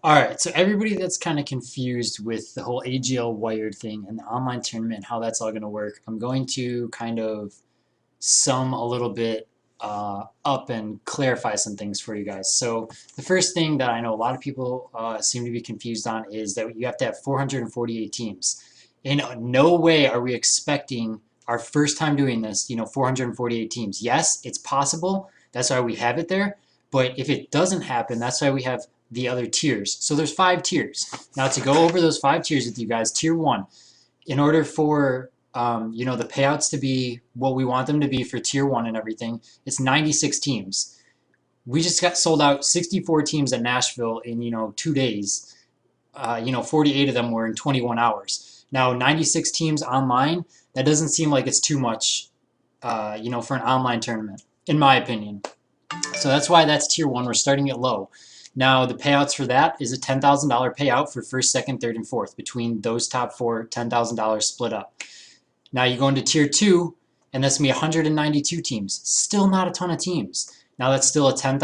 All right, so everybody that's kind of confused with the whole AGL Wired thing and the online tournament and how that's all going to work, I'm going to kind of sum a little bit up and clarify some things for you guys. So the first thing that I know a lot of people seem to be confused on is that you have to have 448 teams. In no way are we expecting our first time doing this, 448 teams. Yes, it's possible. That's why we have it there. But if it doesn't happen, that's why we have the other tiers. So there's 5 tiers. Now to go over those 5 tiers with you guys, tier 1, in order for the payouts to be what we want them to be for tier 1 and everything, it's 96 teams. We just got sold out 64 teams at Nashville in 2 days. 48 of them were in 21 hours. Now 96 teams online, that doesn't seem like it's too much for an online tournament, in my opinion. So that's why that's tier 1. We're starting it low. Now the payouts for that is a $10,000 payout for first, second, third, and fourth. Between those top 4, $10,000 split up. Now you go into tier 2, and that's going to be 192 teams. Still not a ton of teams. Now that's still a $10,000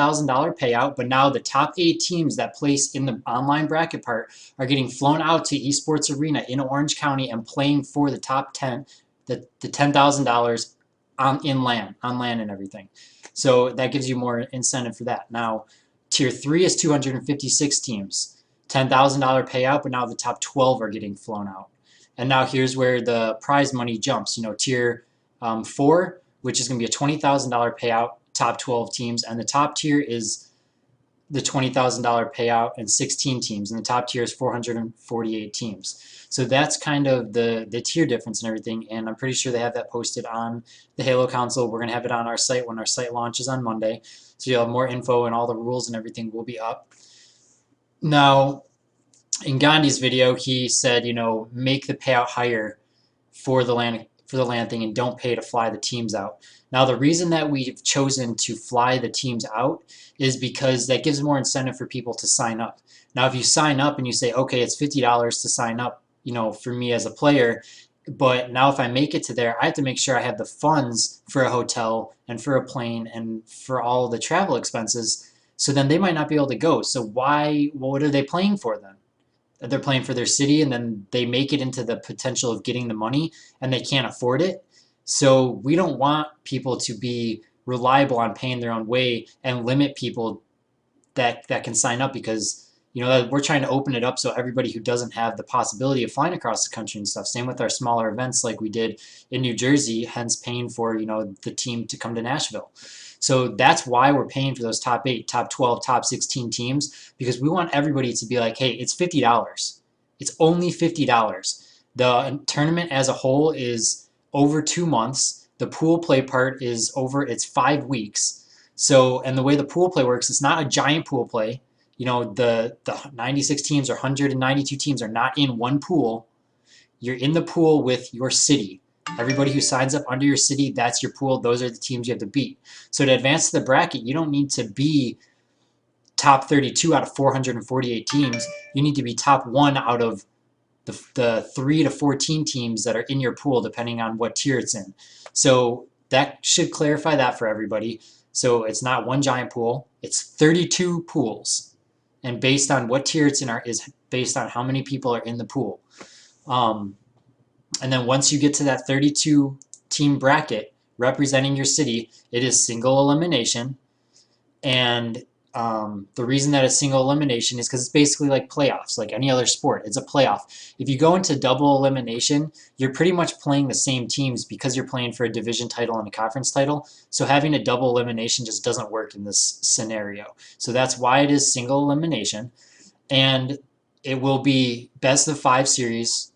payout, but now the top 8 teams that place in the online bracket part are getting flown out to Esports Arena in Orange County and playing for the top 10, the $10,000 on land and everything. So that gives you more incentive for that. Now tier 3 is 256 teams, $10,000 payout, but now the top 12 are getting flown out. And now here's where the prize money jumps. Tier 4, which is going to be a $20,000 payout, top 12 teams, and the top tier is the $20,000 payout and 16 teams, and the top tier is 448 teams. So that's kind of the tier difference and everything, and I'm pretty sure they have that posted on the Halo Council. We're going to have it on our site when our site launches on Monday, so you'll have more info and all the rules and everything will be up. Now, in Gandhi's video, he said, make the payout higher for the land thing and don't pay to fly the teams out. Now, the reason that we've chosen to fly the teams out is because that gives more incentive for people to sign up. Now, if you sign up and you say, okay, it's $50 to sign up, for me as a player, but now if I make it to there, I have to make sure I have the funds for a hotel and for a plane and for all the travel expenses. So then they might not be able to go. So what are they playing for then? They're playing for their city, and then they make it into the potential of getting the money and they can't afford it. So we don't want people to be reliable on paying their own way and limit people that can sign up, because we're trying to open it up so everybody who doesn't have the possibility of flying across the country and stuff. Same with our smaller events like we did in New Jersey, hence paying for the team to come to Nashville. So that's why we're paying for those top 8, top 12, top 16 teams, because we want everybody to be like, hey, it's $50. It's only $50. The tournament as a whole is over 2 months. The pool play part is it's 5 weeks. So, and the way the pool play works, it's not a giant pool play. The 96 teams or 192 teams are not in one pool. You're in the pool with your city. Everybody who signs up under your city, that's your pool. Those are the teams you have to beat. So to advance to the bracket, you don't need to be top 32 out of 448 teams. You need to be top 1 out of the 3 to 14 teams that are in your pool, depending on what tier it's in. So that should clarify that for everybody. So it's not one giant pool. It's 32 pools. And based on what tier it's in is based on how many people are in the pool. And then once you get to that 32 team bracket representing your city, it is single elimination. And the reason that it's single elimination is because it's basically like playoffs, like any other sport. It's a playoff. If you go into double elimination, you're pretty much playing the same teams because you're playing for a division title and a conference title. So having a double elimination just doesn't work in this scenario. So that's why it is single elimination. And it will be best of 5 series,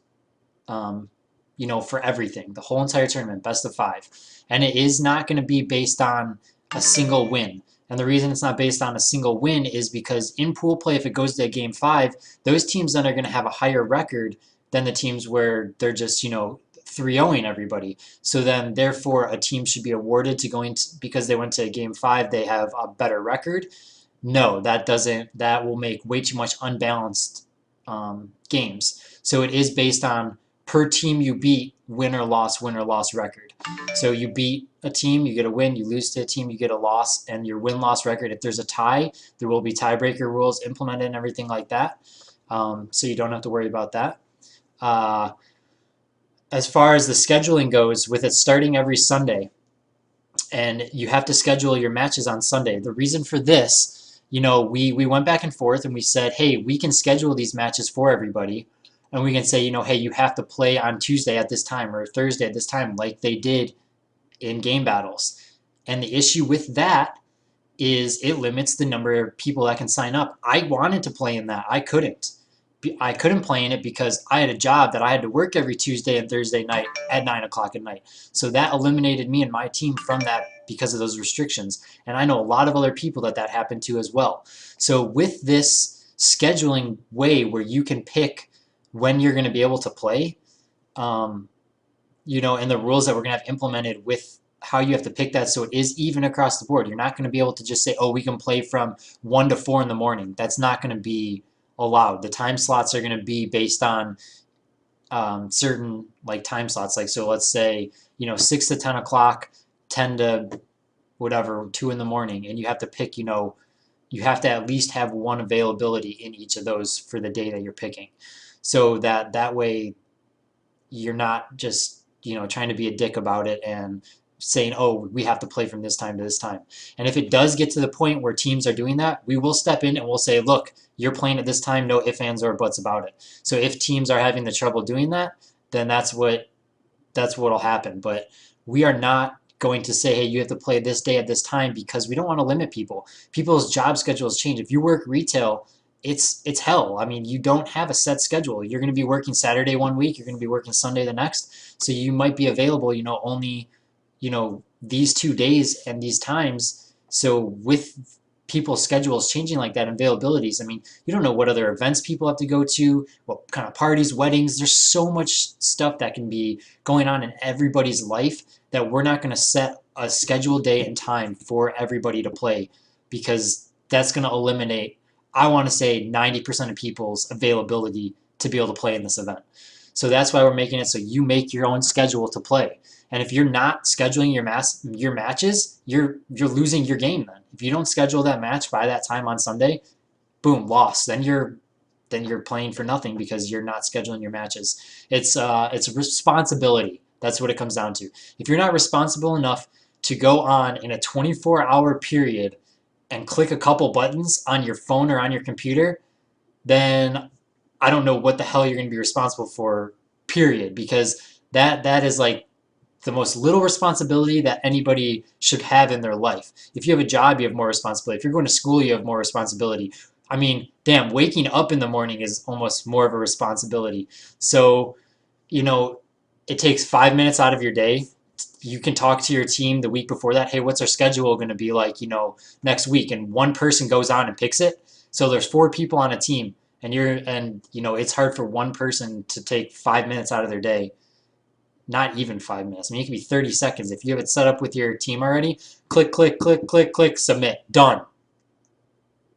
for everything, the whole entire tournament, best of 5. And it is not going to be based on a single win. And the reason it's not based on a single win is because in pool play, if it goes to game 5, those teams then are going to have a higher record than the teams where they're just, 3-0ing everybody. So then, therefore, a team should be awarded because they went to game 5, they have a better record. No, that will make way too much unbalanced games. So it is based on per team you beat, win or loss record. So you beat a team, you get a win. You lose to a team, you get a loss. And your win-loss record, if there's a tie, there will be tiebreaker rules implemented and everything like that. So you don't have to worry about that. Uh, as far as the scheduling goes, with it starting every Sunday, and you have to schedule your matches on Sunday. The reason for this, we went back and forth and we said, hey, we can schedule these matches for everybody. And we can say, hey, you have to play on Tuesday at this time or Thursday at this time, like they did in game battles. And the issue with that is it limits the number of people that can sign up. I wanted to play in that. I couldn't. I couldn't play in it because I had a job that I had to work every Tuesday and Thursday night at 9 o'clock at night. So that eliminated me and my team from that because of those restrictions. And I know a lot of other people that happened to as well. So with this scheduling way where you can pick when you're going to be able to play, and the rules that we're going to have implemented with how you have to pick that so it is even across the board. You're not going to be able to just say, oh, we can play from 1 to 4 in the morning. That's not going to be allowed. The time slots are going to be based on certain time slots. So let's say 6 to 10 o'clock, 10 to whatever 2 in the morning, and you have to pick. You have to at least have one availability in each of those for the day that you're picking, so that way you're not just trying to be a dick about it and saying, oh, we have to play from this time to this time. And if it does get to the point where teams are doing that, we will step in and we'll say, look, you're playing at this time, no ifs, ands, or buts about it. So if teams are having the trouble doing that, then that's what'll happen. But we are not going to say, hey, you have to play this day at this time, because we don't want to limit people. People's job schedules change. If you work retail, it's hell. I mean, you don't have a set schedule. You're going to be working Saturday one week, you're going to be working Sunday the next. So you might be available, only these 2 days and these times. So with people's schedules changing like that, availabilities, I mean, you don't know what other events people have to go to, what kind of parties, weddings. There's so much stuff that can be going on in everybody's life that we're not going to set a scheduled day and time for everybody to play, because that's going to eliminate, I want to say, 90% of people's availability to be able to play in this event. So that's why we're making it so you make your own schedule to play. And if you're not scheduling your matches, you're losing your game then. If you don't schedule that match by that time on Sunday, boom, lost. Then you're playing for nothing because you're not scheduling your matches. It's a responsibility. That's what it comes down to. If you're not responsible enough to go on in a 24-hour period and click a couple buttons on your phone or on your computer, then I don't know what the hell you're going to be responsible for, period, because that is like the most little responsibility that anybody should have in their life. If you have a job, you have more responsibility. If you're going to school, you have more responsibility. I mean, damn, waking up in the morning is almost more of a responsibility. So, it takes 5 minutes out of your day. You can talk to your team the week before that. Hey, what's our schedule going to be like, next week? And one person goes on and picks it. So there's 4 people on a team, and it's hard for one person to take 5 minutes out of their day. Not even 5 minutes. I mean, it can be 30 seconds. If you have it set up with your team already, click, click, click, click, click, submit, done.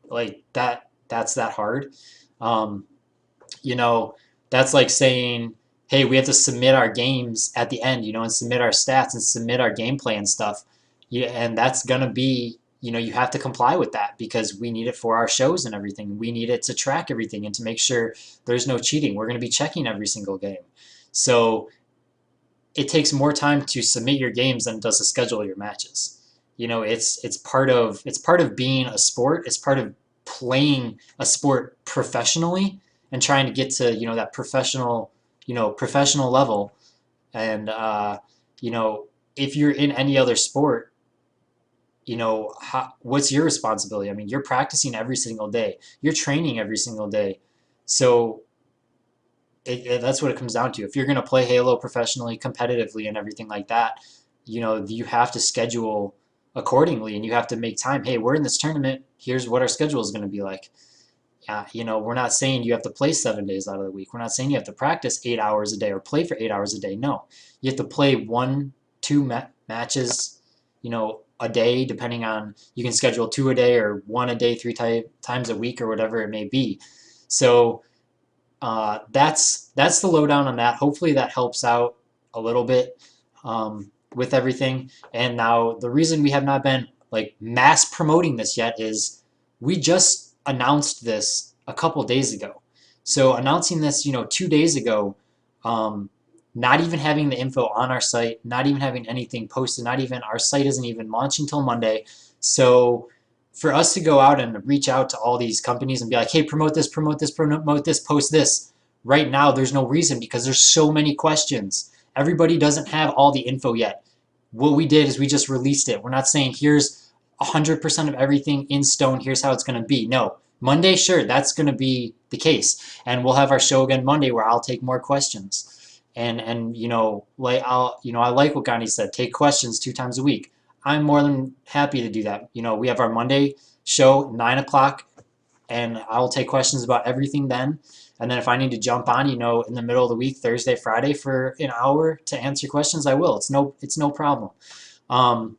Like that's that hard. Um, that's like saying, hey, we have to submit our games at the end, and submit our stats and submit our gameplay and stuff. Yeah, and that's gonna be, you have to comply with that because we need it for our shows and everything. We need it to track everything and to make sure there's no cheating. We're gonna be checking every single game. So it takes more time to submit your games than it does to schedule your matches. It's part of being a sport. It's part of playing a sport professionally and trying to get to that professional level. And if you're in any other sport, what's your responsibility? I mean, you're practicing every single day. You're training every single day. So that's what it comes down to. If you're going to play Halo professionally, competitively, and everything like that, you have to schedule accordingly, and you have to make time. Hey, we're in this tournament. Here's what our schedule is going to be like. We're not saying you have to play 7 days out of the week. We're not saying you have to practice 8 hours a day or play for 8 hours a day. No, you have to play 1-2 matches, a day, depending on, you can schedule 2 a day or 1 a day, 3 times a week or whatever it may be. So that's the lowdown on that. Hopefully that helps out a little bit. with everything. And now the reason we have not been like mass promoting this yet is we just announced this a couple days ago. So announcing this, 2 days ago, um, not even having the info on our site, not even having anything posted, not even our site isn't even launching until Monday. So for us to go out and reach out to all these companies and be like, hey, promote this, promote this, promote this, post this. Right now, there's no reason because there's so many questions. Everybody doesn't have all the info yet. What we did is we just released it. We're not saying here's 100% of everything in stone. Here's how it's going to be. No, Monday, sure, that's going to be the case, and we'll have our show again Monday where I'll take more questions. And like I like what Gandhi said. Take questions 2 times a week. I'm more than happy to do that. We have our Monday show 9 o'clock, and I'll take questions about everything then. And then if I need to jump on, in the middle of the week, Thursday, Friday, for an hour to answer questions, I will. It's no problem. Um,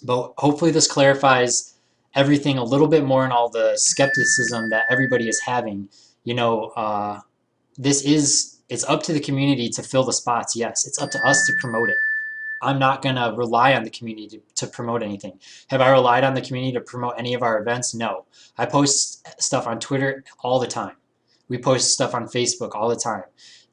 but hopefully this clarifies everything a little bit more and all the skepticism that everybody is having. You know, it's up to the community to fill the spots. Yes, it's up to us to promote it. I'm not going to rely on the community to promote anything. Have I relied on the community to promote any of our events? No. I post stuff on Twitter all the time. We post stuff on Facebook all the time.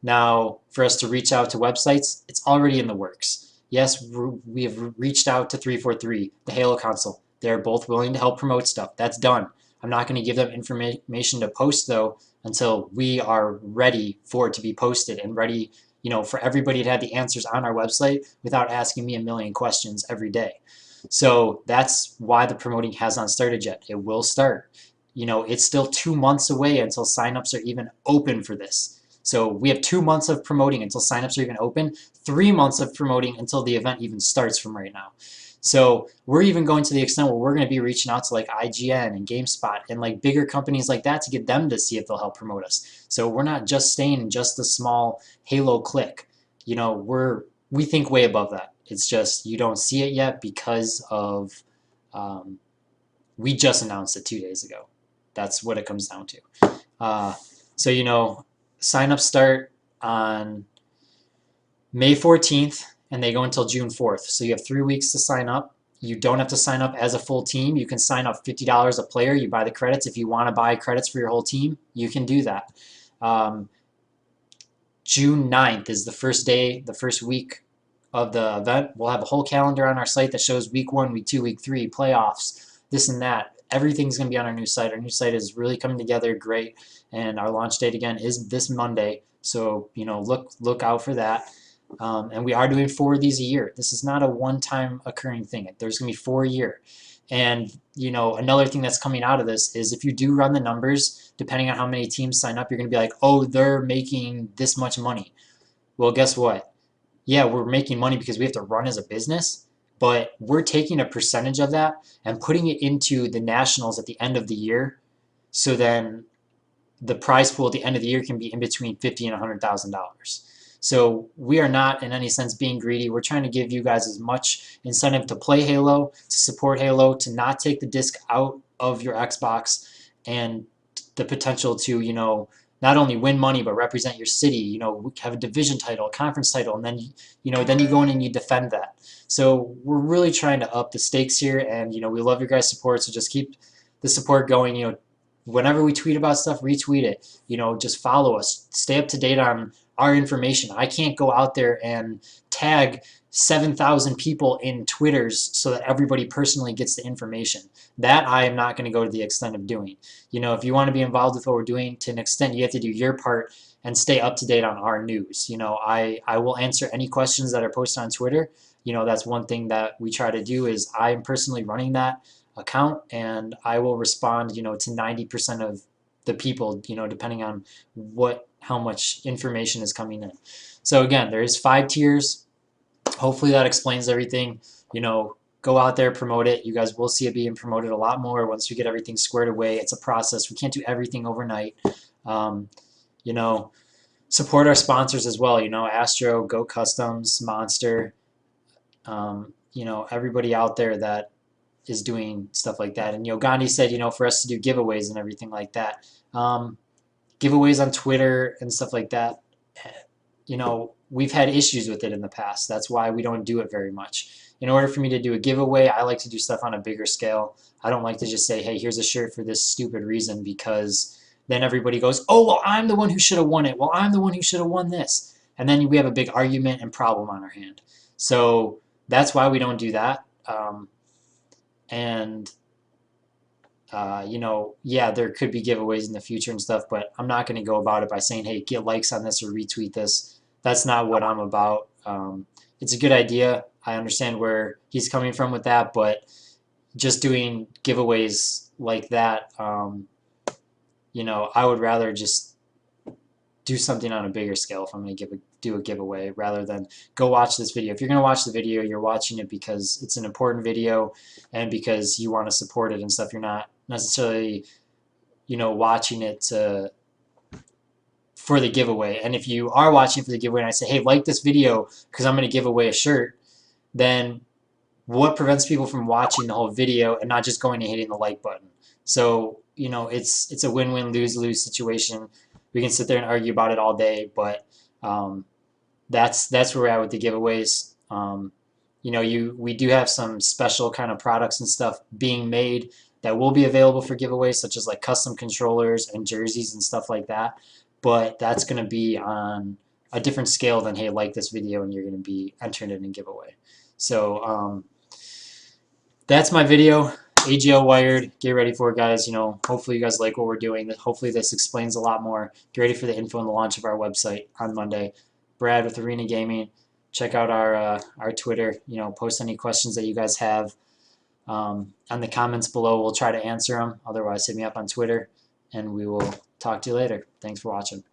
Now, for us to reach out to websites, it's already in the works. Yes, we have reached out to 343, the Halo Council. They're both willing to help promote stuff. That's done. I'm not going to give them information to post, though, until we are ready for it to be posted and ready, for everybody to have the answers on our website without asking me a million questions every day. So that's why the promoting has not started yet. It will start. It's still 2 months away until signups are even open for this. So we have 2 months of promoting until signups are even open, 3 months of promoting until the event even starts from right now. So we're even going to the extent where we're going to be reaching out to like IGN and GameSpot and like bigger companies like that to get them to see if they'll help promote us. So we're not just staying in just the small Halo clique. We think way above that. It's just you don't see it yet because of we just announced it 2 days ago. That's what it comes down to. So sign-ups start on May 14th, and they go until June 4th. So you have 3 weeks to sign up. You don't have to sign up as a full team. You can sign up $50 a player. You buy the credits. If you want to buy credits for your whole team, you can do that. June 9th is the first day, the first week of the event. We'll have a whole calendar on our site that shows week 1, week 2, week 3, playoffs, this and that. Everything's going to be on our new site. Our new site is really coming together great, and our launch date again is this Monday. So look out for that. And we are doing 4 of these a year. This is not a one-time occurring thing. There's going to be 4 a year. And another thing that's coming out of this is if you do run the numbers, depending on how many teams sign up, you're going to be like, oh, they're making this much money. Well, guess what? Yeah, we're making money because we have to run as a business, but we're taking a percentage of that and putting it into the nationals at the end of the year. So then the prize pool at the end of the year can be in between $50,000 and $100,000. So we are not in any sense being greedy. We're trying to give you guys as much incentive to play Halo, to support Halo, to not take the disc out of your Xbox, and the potential to, not only win money but represent your city, have a division title, a conference title, and then then you go in and you defend that. So we're really trying to up the stakes here, and we love your guys' support, so just keep the support going. Whenever we tweet about stuff, retweet it. Just follow us. Stay up to date on our information. I can't go out there and tag 7,000 people in Twitters so that everybody personally gets the information. That I am not going to go to the extent of doing. If you want to be involved with what we're doing to an extent, you have to do your part and stay up to date on our news. I will answer any questions that are posted on Twitter. That's one thing that we try to do is I'm personally running that account, and I will respond, to 90% of the people, depending on how much information is coming in. So again, there's 5 tiers. Hopefully that explains everything. Go out there, promote it. You guys will see it being promoted a lot more once we get everything squared away. It's a process. We can't do everything overnight. Support our sponsors as well. Astro, Go Customs, Monster. Everybody out there that is doing stuff like that. And Gandhi said, for us to do giveaways and everything like that. Giveaways on Twitter and stuff like that. we've had issues with it in the past. That's why we don't do it very much. In order for me to do a giveaway, I like to do stuff on a bigger scale. I don't like to just say, hey, here's a shirt for this stupid reason, because then everybody goes, oh, well, I'm the one who should have won it. Well, I'm the one who should have won this. And then we have a big argument and problem on our hand. So that's why we don't do that. And you know, yeah, there could be giveaways in the future and stuff, but I'm not going to go about it by saying, hey, get likes on this or retweet this. That's not what I'm about. It's a good idea. I understand where he's coming from with that, but just doing giveaways like that, you know, I would rather just do something on a bigger scale if I'm going to do a giveaway, rather than go watch this video. If you're going to watch the video, you're watching it because it's an important video and because you want to support it and stuff. You're not necessarily, you know, watching it for the giveaway. And if you are watching for the giveaway and I say, hey, like this video because I'm going to give away a shirt, then what prevents people from watching the whole video and not just going and hitting the like button? So, you know, it's a win-win, lose-lose situation. We can sit there and argue about it all day, but that's where we're at with the giveaways. You know, we do have some special kind of products and stuff being made that will be available for giveaways, such as like custom controllers and jerseys and stuff like that. But that's going to be on a different scale than, hey, like this video and you're going to be entering it in a giveaway. So that's my video. AGL Wired, get ready for it, guys. You know, hopefully you guys like what we're doing. Hopefully this explains a lot more. Get ready for the info and the launch of our website on Monday. Brad with Arena Gaming. Check out our Twitter. You know, post any questions that you guys have on the comments below. We'll try to answer them. Otherwise, hit me up on Twitter, and we will talk to you later. Thanks for watching.